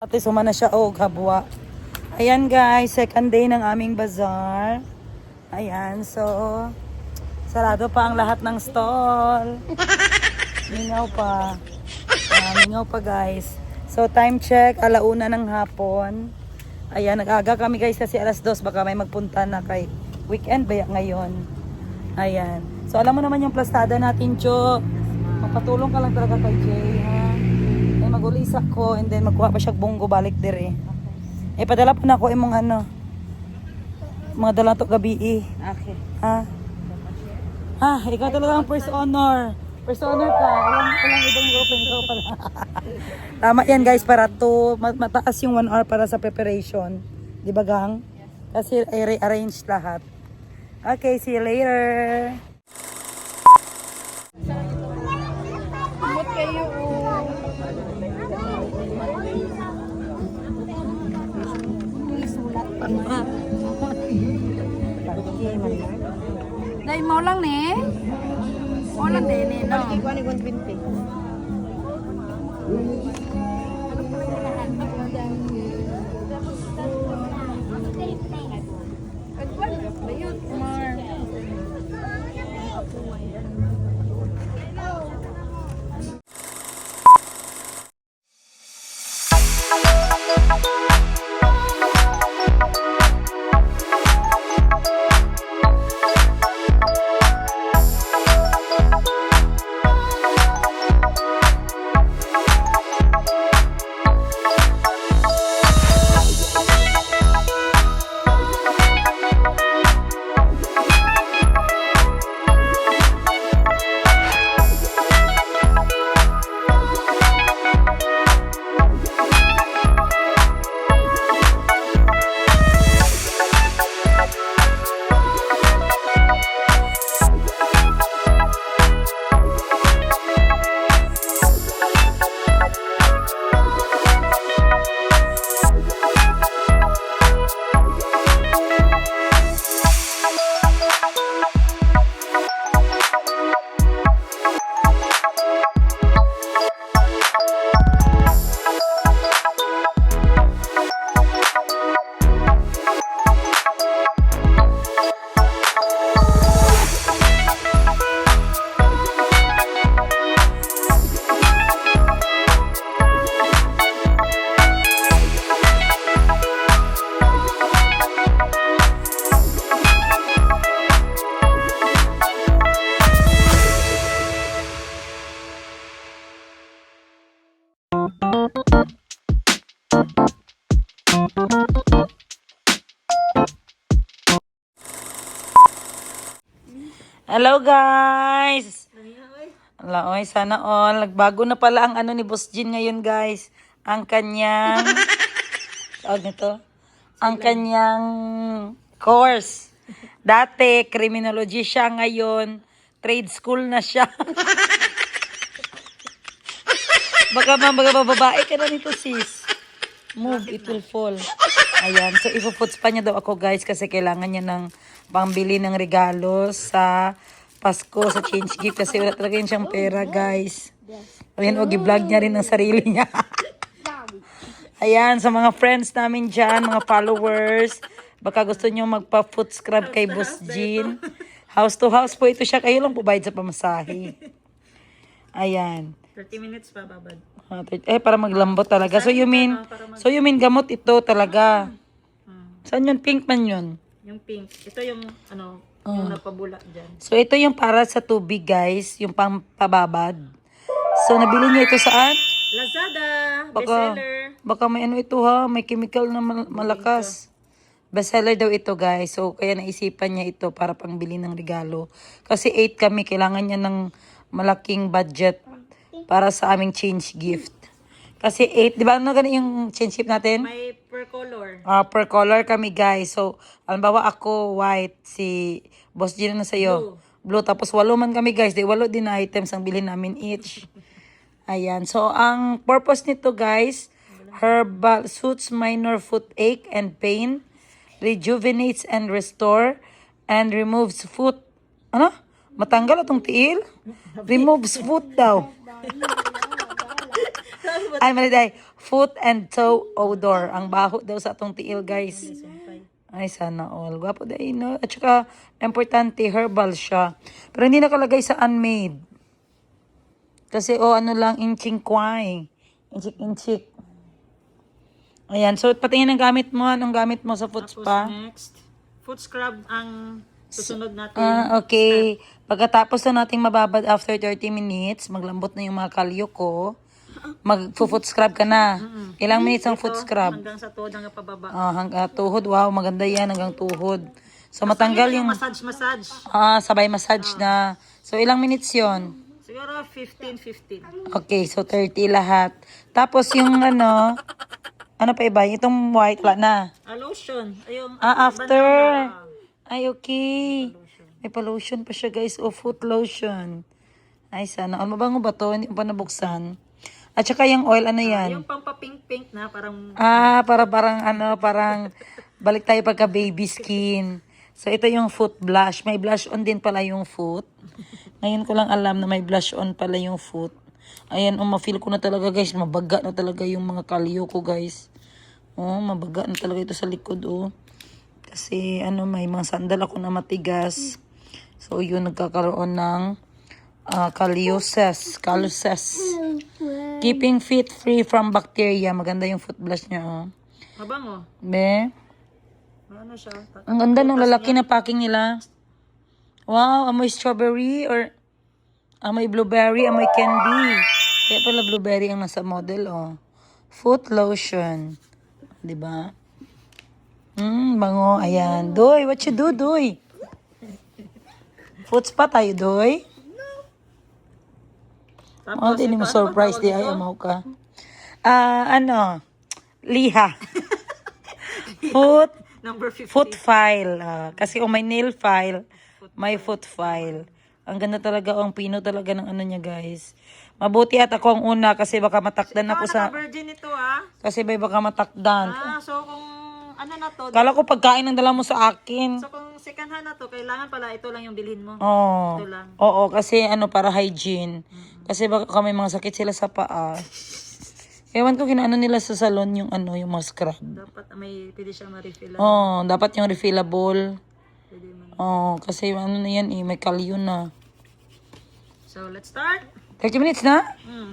Ate, suma na siya o kabwa. Ayan guys, second day ng aming bazaar. Ayan, so sarado pa ang lahat ng stall. Mingaw pa. Mingaw pa guys. So time check, 1:00 ng hapon. Ayan, nag-aga kami guys kasi 2:00. Baka may magpunta na kay weekend ba ngayon. Ayan. So alam mo naman yung plastada natin, Cho. Magpatulong ka lang talaga kay Jay, ha? Mag-ulisa ko and then magkuha pa siya bunggo balik dire. Padala pa na ako imong mga dala to gabi Okay. Ha? Ikaw talaga ang first honor. First honor ka. Walang ibang open ko pala. Tama yan guys para to mataas yung 1 hour para sa preparation. Di ba gang? Kasi i-arrange lahat. Okay, see you later. Kumot kayo. Dahil mo lang ni. Mo lang din eh, no? Malaki ko ni 120. Bayot, Mar. Hello guys! Ala, oy, sana all. Nagbago na pala ang ni Boss Jean ngayon guys. Ang kanyang tawag nito? Ang kanyang course. Dati, criminology siya. Ngayon, trade school na siya. Baka babae ka na nito sis. Move, it will fall. Ayan, so ipuputs pa niya daw ako guys kasi kailangan niya ng pangbili ng regalo sa Pasko, sa change gift kasi wala talaga yun siyang pera guys. Ayan, i-vlog niya rin ang sarili niya. Ayan, sa mga friends namin dyan, mga followers, baka gusto niyo magpa-foot scrub kay Boss Jean. House to house po ito siya. Kayo lang po bayad sa pamasahe. Ayan. 30 minutes pa, babad. Para maglambot talaga. So you mean gamot ito talaga. Saan yun? Pink man yun? Yung pink. Ito yung, yung napabula dyan. So ito yung para sa tubig guys. Yung pampababad. So nabili niyo ito saan? Lazada. Bestseller. Baka may ito ha. May chemical na malakas. Bestseller daw ito guys. So kaya naisipan niya ito para pangbili ng regalo. Kasi 8 kami. Kailangan niya ng malaking budget para sa aming change gift. Kasi 8, di ba ano ganun yung change gift natin? May per color. Per color kami guys. So, halimbawa ako white, si Boss Gina na sa'yo. Blue. Tapos 8 man kami guys. 8 din na items ang bilhin namin each. Ayan. So, ang purpose nito guys, herbal soothes minor foot ache and pain, rejuvenates and restore, and removes foot, matanggal atong tiil? Removes foot daw. Ay, mali dahil. foot and toe odor. Ang baho daw sa atong tiil, guys. Ay, sana all. Gwapo dahil, no? At saka, importante, herbal siya. Pero hindi nakalagay sa unmade. Kasi, ano lang, inching kway. Inchik. Ayan, so patingin ang gamit mo. Anong gamit mo sa foot spa? Next, foot scrub ang susunod natin. Okay. Pagkatapos na nating mababad after 30 minutes, maglambot na yung mga kalyo ko. Mag-foot scrub ka na. Ilang minutes ang foot scrub? Hanggang sa tuhod, hanggang pababa. Hanggang tuhod. Wow, maganda yan hanggang tuhod. So, matanggal yung... Massage. sabay massage na. So, ilang minutes yon? Siguro 15. Okay, so 30 lahat. Tapos yung ano pa iba? Itong white, wala na. Lotion. Ayun. After. Ay, okay. May pa-lotion pa siya, guys. O, foot lotion. Ay, sana. Mabango ba to? Hindi pa nabuksan. At saka yung oil, ano yan? Yung pampa-pink na, parang... Parang balik tayo pagka baby skin. So, ito yung foot blush. May blush on din pala yung foot. Ngayon ko lang alam na may blush on pala yung foot. Ayan, ma-feel ko na talaga, guys. Mabaga na talaga yung mga kalyo ko, guys. Mabaga na talaga ito sa likod, Kasi, may mga sandal ako na matigas. So, yun, nagkakaroon ng calluses. Keeping feet free from bacteria. Maganda yung foot blush niya, Mabango. Be? Ano siya? Ang ganda ng lalaki na packing nila. Wow, amoy strawberry or amoy blueberry, amoy candy. Kaya pala blueberry ang nasa model, Foot lotion. 'Di ba? Bango. Ayan. Doy, what you do, Doy? Foot spa tayo, Doy. Hindi mo surprise, di ay amaw ka. Liha. Number 50. Foot file. Kasi kung may nail file, may foot file. Ang ganda talaga, ang pino talaga ng ano niya, guys. Mabuti at ako ang una kasi baka matakdan ako sa... Virgin ito, Kasi baka matakdan. So kung ano na to... Kala ko pagkain ang dala mo sa akin. So kung second hand na to, kailangan pala ito lang yung bilhin mo. Oo. Ito lang. Oo, kasi para hygiene. Kasi baka may mga sakit sila sa paa. Ewan ko kinaano nila sa salon yung yung mga scrub. Dapat pwede siya ma-refill. Dapat yung refillable. Pwede man. Kasi na yan may kalyo na. So let's start. 30 minutes na? Okay.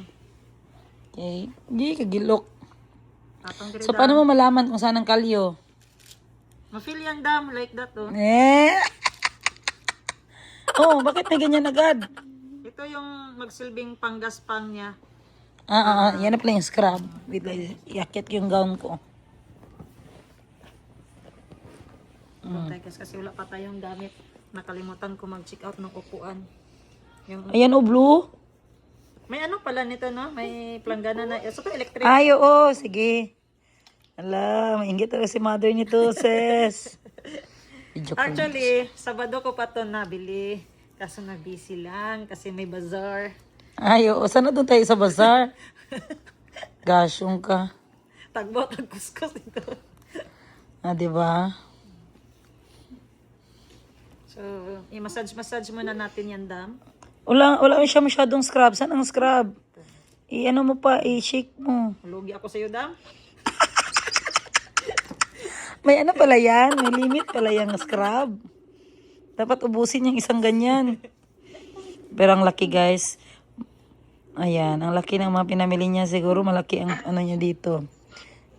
Okay. Hindi, kagilok. Tatang So, paano mo malaman kung saan ang kalyo? Ma-fill yung dam like that, Bakit may ganyan agad? Ito yung magsilbing panggaspang niya. Yan na pala yung scrub. Wait lang, iakit yung gown ko. Kasi wala pa tayong gamit. Nakalimutan ko mag-check out ng upuan. Ayan, blue. May pala nito, no? May planggana na. So, electric. Ay, oo, sige. Mainggit talaga si mother nito, sis. Actually, Sabado ko pa to nabili. Kaso na busy lang kasi may bazaar. Ay, oo. Sana doon tayo sa bazaar? Gasyong ka. Tagkuskus ito. Diba? So, i-massage muna natin yan, dam. Wala siya masyadong scrub. Saan ang scrub? Mo pa, i-shake mo. Lugi ako sa'yo, dam. May pala yan. May limit pala yung scrub. Dapat ubusin yung isang ganyan. Pero ang laki, guys. Ayan, ang laki ng mga pinamili niya. Siguro malaki ang niya dito.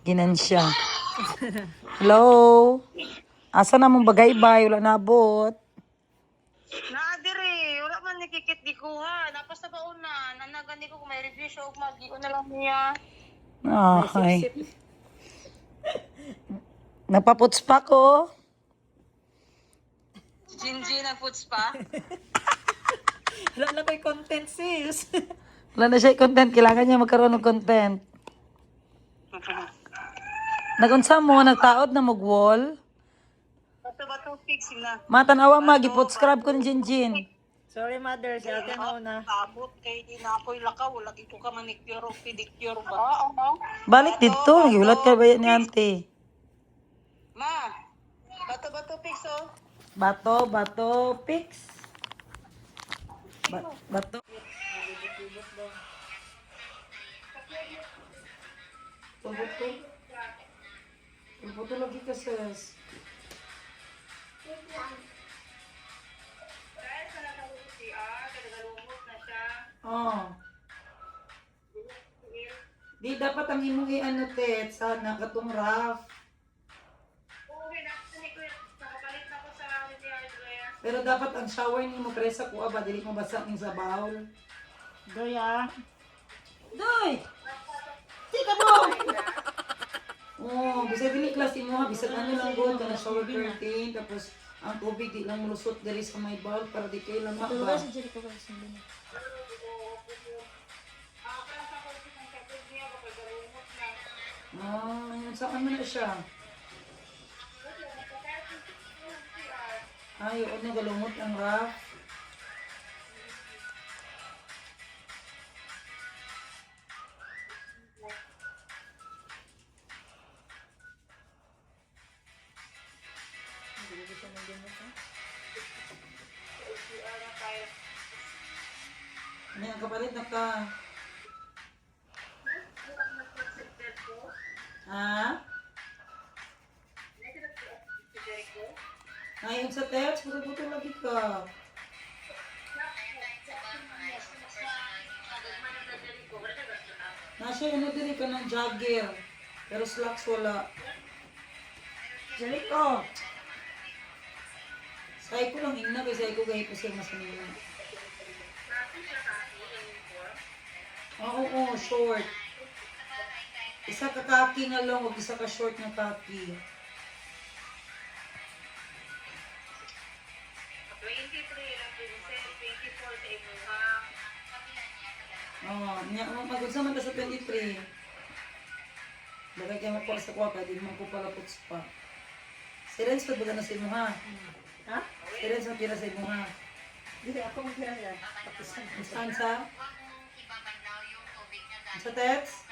Ginansya. Hello? Asa na mong bagay-bay? Wala nabot. Naadiri, wala man nikikit di ko ha. Napas na ba una? Nanagan di ko kung may review siya o mag-iun na lang niya. Okay. Napaputs pa ko. Jinji na foods pa. Wala na ko'y content, sis. Wala na siya content. Kailangan niya magkaroon ng content. Nagunsa mo, nagtaod na mag-wall. Bato fixing na. Matanawa magipot scrub ko ni Jinjin. Sorry, mother. Si ate mo na. Abot kay di na ako'y lakaw. Lagi ko ka manicure o pedicure ba? Oo. Balik dito. Nagihulat ka ba yan ni auntie? Ma, bato fix oh. Bato, fix. Bato. Pagbuto. Pagbuto lagi ka, sis. Dahil sa nakabuto siya, kadagalumot na siya. Oh. Di dapat ang imong i-ano, Tet, sana katong rough. Okay, nakuha ko yun. Nakapalit na ko sa hardware. Pero dapat ang shower ni mo presa ko ba dili mo basa ning sa bowl. Doya. Doy. Tika mo. Oh, bisag dili class mo ha, bisag ano lang gud kana shower curtain tapos ang tubig di lang mulusot diri sa may bowl para di kay lang ba. Jericho ba sa Yun saan man na siya. Ay, oo na galumot ang rough. Yan, kapalit na ka. Ha? Ngayon sa text, buto-buto lagi ka. Nasa ano diri ka ng jogger. Pero slacks wala. Jericho. Say ko lang ingna kay say ko gahit pa siya mas kanina. Oo, short. Isa ka kaki nga long, o isa ka short na kaki. 23 lang, 24 sa ibuha. Niya mo magudsa man ka sa 23. Bagay kay mo para sa kwaka, di mo ko pala puts pa. Sirens pa baga na sa imo ha. Ha? Sirens ang tira sa imo ha. Dili ako magkira niya. Tapos Saan sa? Sa text?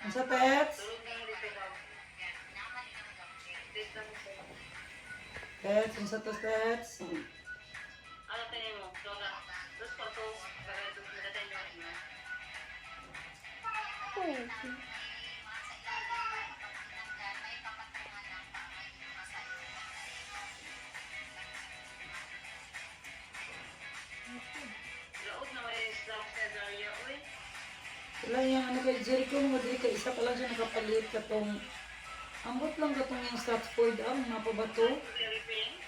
Ang sa text? Text, ang sa text? Ano tayo mo? Lola. Terus foto. Bagay ito sa tayo mo. Laot na may Islam sa Daria. Uy. Wala yung ano kay Jericho, mga diri ka isa pa lang siya nakapalit katong ambot lang katong yung Stratford ang napabato. Very pain.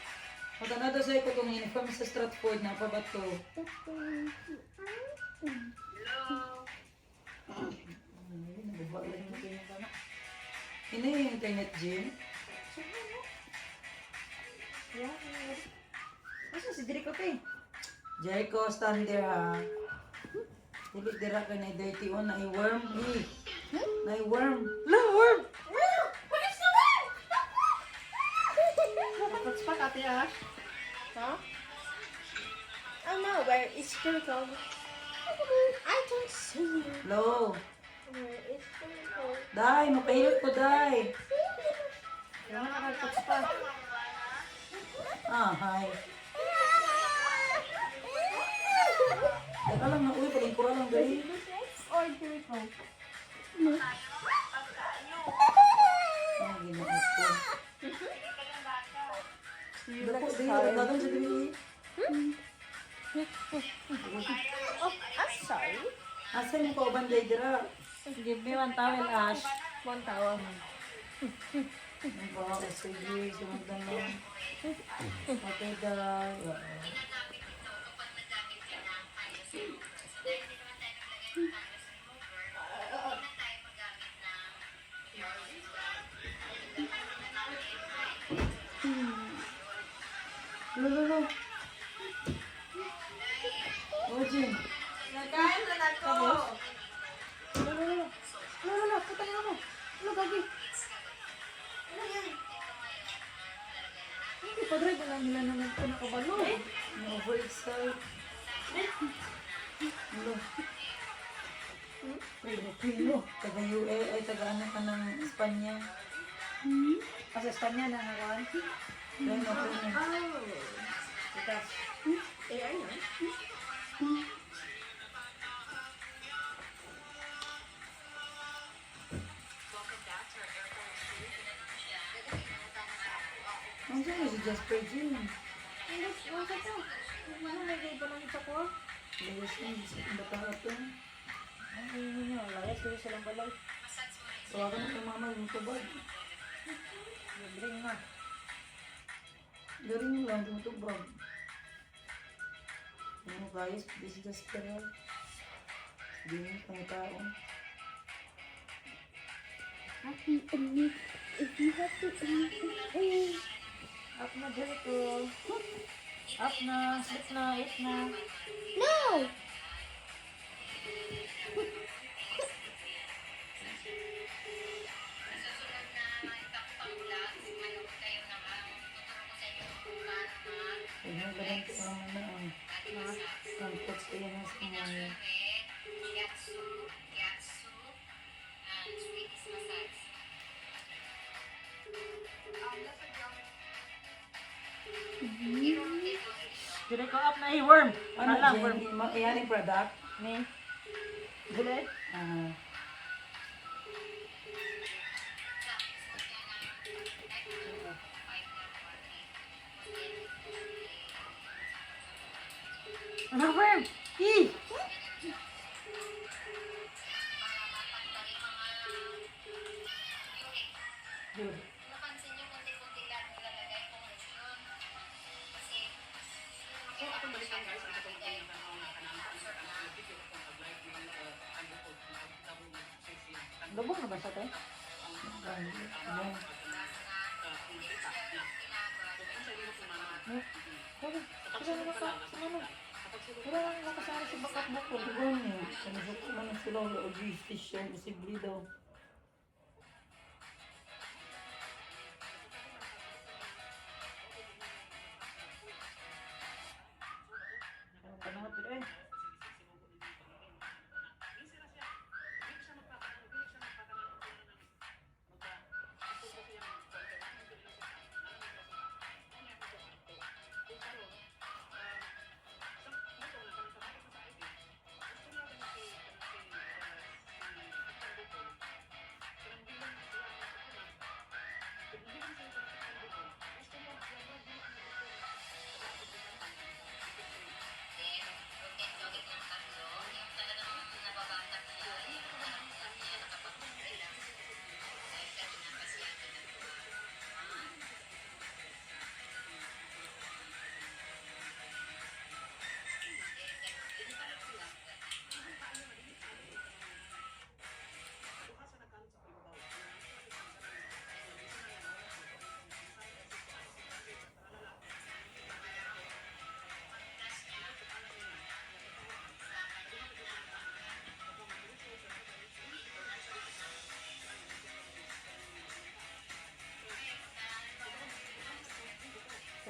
Matanado sa ko tong uniform sa Stratford napabato. Hello. Ini yung internet gym. Asa si Jericho pa eh? Jericho, stand there ha. Dili dira ka na dirty on na i-worm. Na i-worm. La, worm! Tapos pa kati ah. Huh? Oh no, where is Jericho? I don't see you. Low. Where is Jericho? Dai, mapahilot ko dai. Yung nakakapos pa. Ah, hi. Teka lang na, uy, palingkura lang dali. Or Jericho? Ah, ginaot ko. Dako, dili, dagan sa dili. Oh, I'm sorry. Asa yung kauban dai dira? Give me one towel, Ash. One towel. Ang baka, sige, sumundan lang. Okay, dai. Lolo. Ojin. Nagkain na na to. Lolo, putang ina mo. Ano gagi? Hindi pa drive lang nila naman ito nakabalo. Na-overexcite. Lolo. Pilo. Taga UA, ay taga ano ka ng Espanya. Kasi Espanya na nakawan. Dahil na po niya. Ito. Eh, I know. Jasper Jean. Ano to? Ano may gay pa lang ito ko? Layas yun, sa bata ito. Ang hindi nyo. Layas ko silang balay. Tawagan mo kay mama yung tubad. Bring na. Galing mo lang yung tubad. Ano guys, this is Jasper. Hindi mo pang taon. Up na dito. Up na. Sleep na. Eat na. Ano ba lang ito ang ang touch ko yan sa mga Dire ko up na worm. ano Alam, dyan, worm. yan yung product. Ni. Dire. Ah, Ano worm? Ih! good. Lubog na ba siya, te? Ano? Wala lang nakasama si Bakat Bukol. Ano? Kanasok ko man sila o fish yung posible daw. Panahon dire.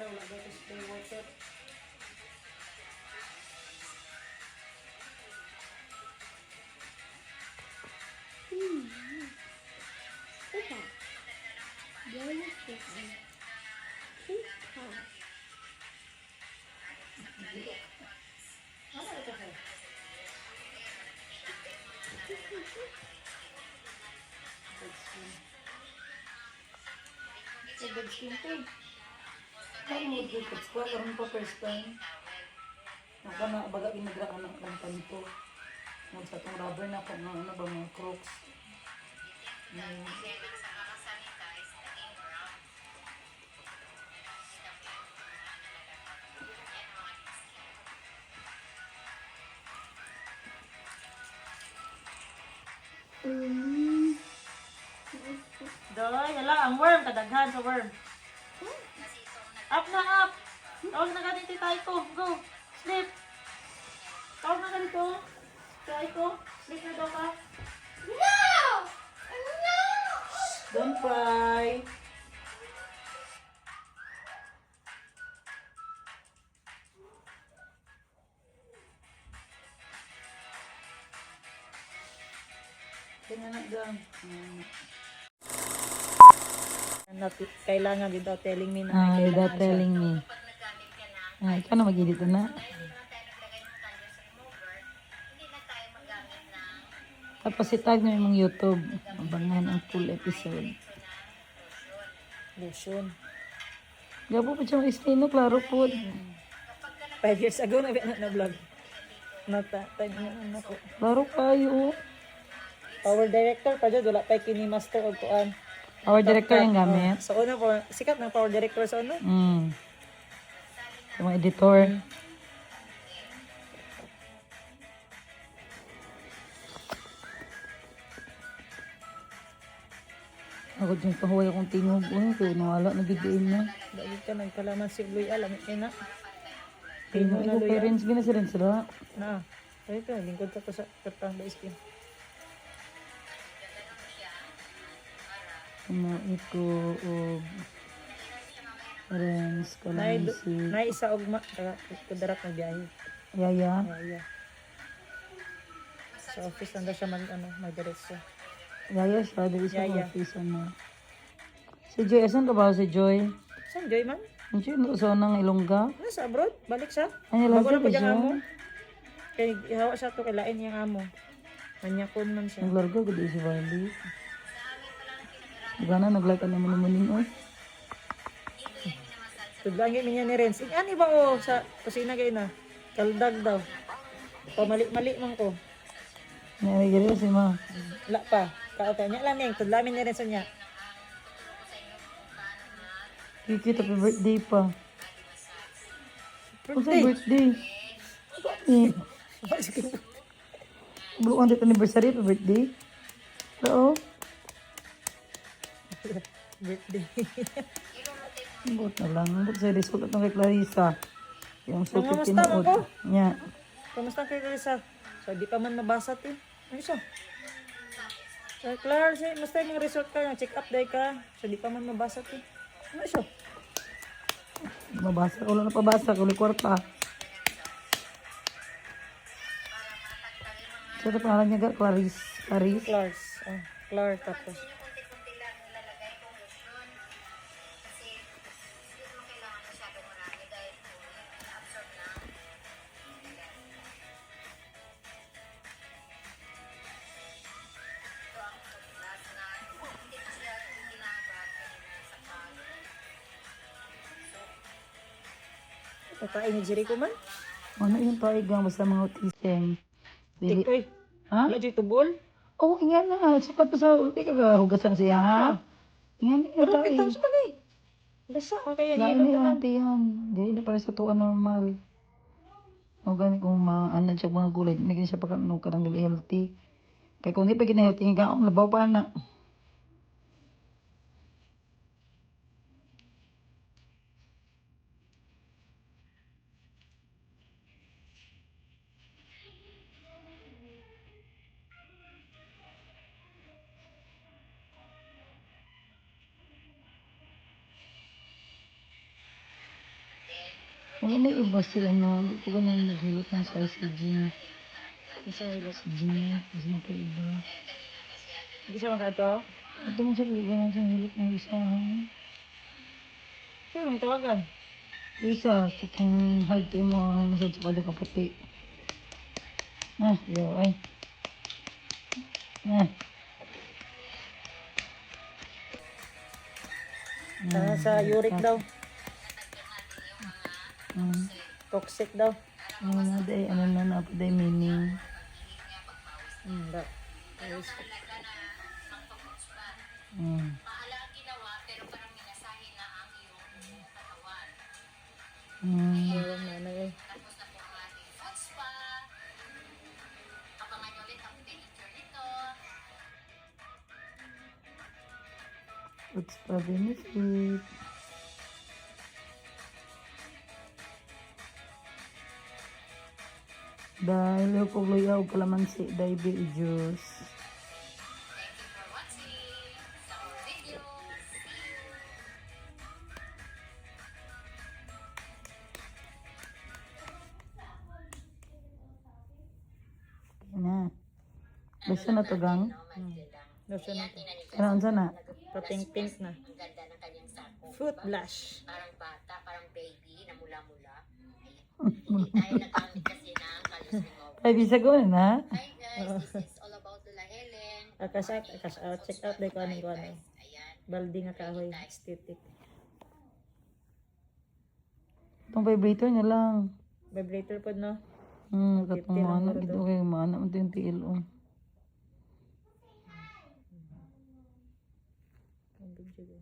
Kaya wala daw ito spray water. Dead skin to. Kaya mo dito ko karon pa first time. Naka na baga ginagra ka ng kanto. Mo sa tong rubber na ko na ano ba mga Crocs. Doy, hala, ang worm, kadaghan sa worm. Up na, up! Tawag na ganito tayo ko. Go! Sleep! Tawag na ganito. Tayo ko. Sleep na daw ka. Don't cry. Kanya na dyan. Kailangan without telling me na. Without telling me. Ikaw na mag-edit na. Tapos itag nyo yung YouTube. Abangan ang full episode. Lotion. Gabo pa siyang istino, klaro po. 5 years ago na vlog. Time na ko. Klaro kayo. Power director pa dyan, wala pa kini master og kuan. Our director yung gamit. Sa una po, sikat ng power director sa una. Yung mga editor. Ako dyan pahuway akong tingog. Kaya nawala na bidiin niya. Dahil ka nagkalaman si Luy alam na. Tingog ko parents, ginasirin sila. Na. Ay ito, lingkod ka to sa kartang ba iskin. Ito o parents, kalansi. Na isa ugma kudarat na biyahe. Yaya. Yeah. Sa office nanda siya mag-diretso. Yaya siya, dali sa Yaya. office. Si Joy, asan ka ba si Joy? Saan Joy man? Hindi siya nang Ilongga. Nasa abroad, balik siya. Ay, lang Bago na pa siya. diyang amo. Kaya ihawa siya to, kailain niyang amo. Manyakon man siya. Naglarga, gudi si Barbie. Gana, nag-like ka naman naman yun, oy. Tudlangin niya ni Renz. Ano ba o sa kusina kayo na? Kaldag daw. Pamali-mali man ko. Naiigil si Ma. Wala pa. Kauta niya lang yung tudlamin ni Renz niya. Kiki, happy birthday pa. Kung sa Birthday. birthday? Bukan dito anniversary, happy birthday. Oo. Birthday. Buot na lang. Buot sa result at kay Clarissa. Yung super Nangamusta tinuod. mo ko? Nya. Kamusta kayo Clarissa? So, di pa man mabasat eh. Ano siya? So, Clarissa, musta yung resort ka? Check up day ka? So, di pa man mabasat eh. Ano siya? Mabasa. Wala na pabasa. Kuli kwarta. So, ito pangalan niya ga? Clarice. Clarice. Clarks. Clark tapos. Pagkain ni Jericho man? Ano yung paigang basta mga autism? Dili. Tikoy. Ha? Wala dyan tubol? Oo, ingat na. Sapat pa sa ulti ka hugasan siya, ha? Ingat na Pero tayo. kita sa bagay. Basta ka kaya Lain nilo na yung naman. auntie yan. Dili na para sa tuwa normal. O gani kung maanan siya mga gulay, hindi siya pagkano ka ng healthy. Kaya kung hindi pa gina-healthy, nga akong labaw pa na. Wala na iba sila no. Hindi ko ba na naghilot ng sa ICG na. Isa nilo. ICG na. Kasi na pa iba. Hindi siya makato. Ito mo siya iba na sa hilot ng isa. Sino may tawagan? Isa, sa kung hard tayo mo ang massage pa doon kaputi. Ah, yo, ay. Ah. Sa uric daw. Toxic daw. Ano na day, ano na po day meaning. Da. Ewan na na eh. What's pa benefit? Dahil ko luyaw kalamansi, dahil juice. Na. Basta na to gang. Lotion na to. Kailangan sana. Pa-pink-pink na. Fruit blush. Parang bata, parang baby na mula-mula. Hindi tayo nagamit kasi ng colors remover. Ay, bisa ko na. Hi guys, this is all about Tula Helen. Check out day ko anong ko ano. Ayan. Baldi nga kahoy. Aesthetic. Itong vibrator niya lang. Vibrator po, no? Katong 50 lang mana. puro Ito to. kayo mana. Ito yung TLO. Ang video ko.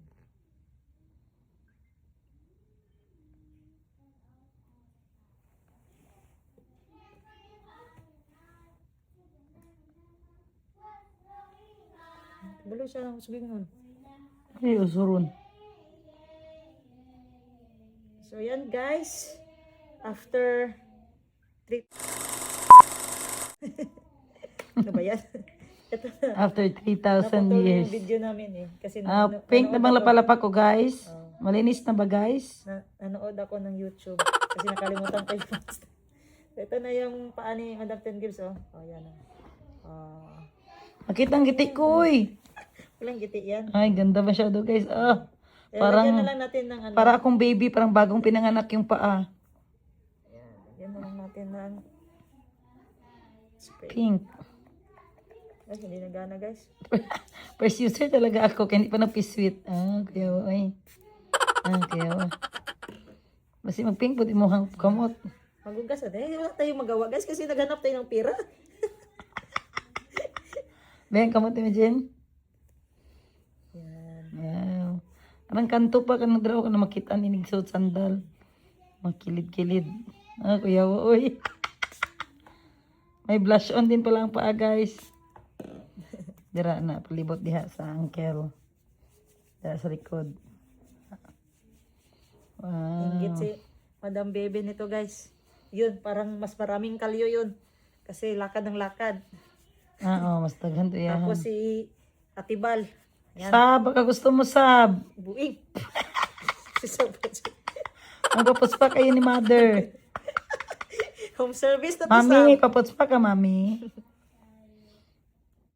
Balo siya ng usbing nun. Ay, usurun. So yan guys, after 3 ano ba yan? Ito na. After 3,000 Naputol years. yung video namin eh. Kasi Pink na bang nanood ako- lapalapa ko, guys? Malinis na ba, guys? nanood ako ng YouTube. Kasi nakalimutan ko yung post. Ito na yung paa ni Madam Ten Gibbs, oh. Oh, yan. Makita ang giti ko, eh. Walang giti yan. Ay, ganda masyado, guys. Eh, Parang- lagyan na lang natin ng ano. Para akong baby, parang bagong pinanganak yung paa. Lagyan na lang natin ng spray. Pink. Ay, hindi nagana guys. First user talaga ako, kaya hindi pa napisweet. Kaya, ay. Kaya, basta mag-pink po, di mo hang kamot. Magugas na. Eh, wala tayong magawa guys kasi naghanap tayo ng pira. Bayan, kamot mo, Jen? Yan. Wow. Parang kanto pa, kanang draw ka na makita ninig sa sandal. Makilid-kilid. Kuya, oy. May blush on din pala ang paa, guys. Dira na, palibot diha sa angkel. Dira sa likod. Wow. Ingit si Madam Bebe nito guys. Yun, parang mas maraming kalyo yun. Kasi lakad ng lakad. Mas taghan to yan. Tapos si Atibal. Yan. Sab, baka gusto mo sab. Buing. Si Sobat. Magpapos pa kayo ni mother. Home service na to Mami, sa. papots pa ka, mami.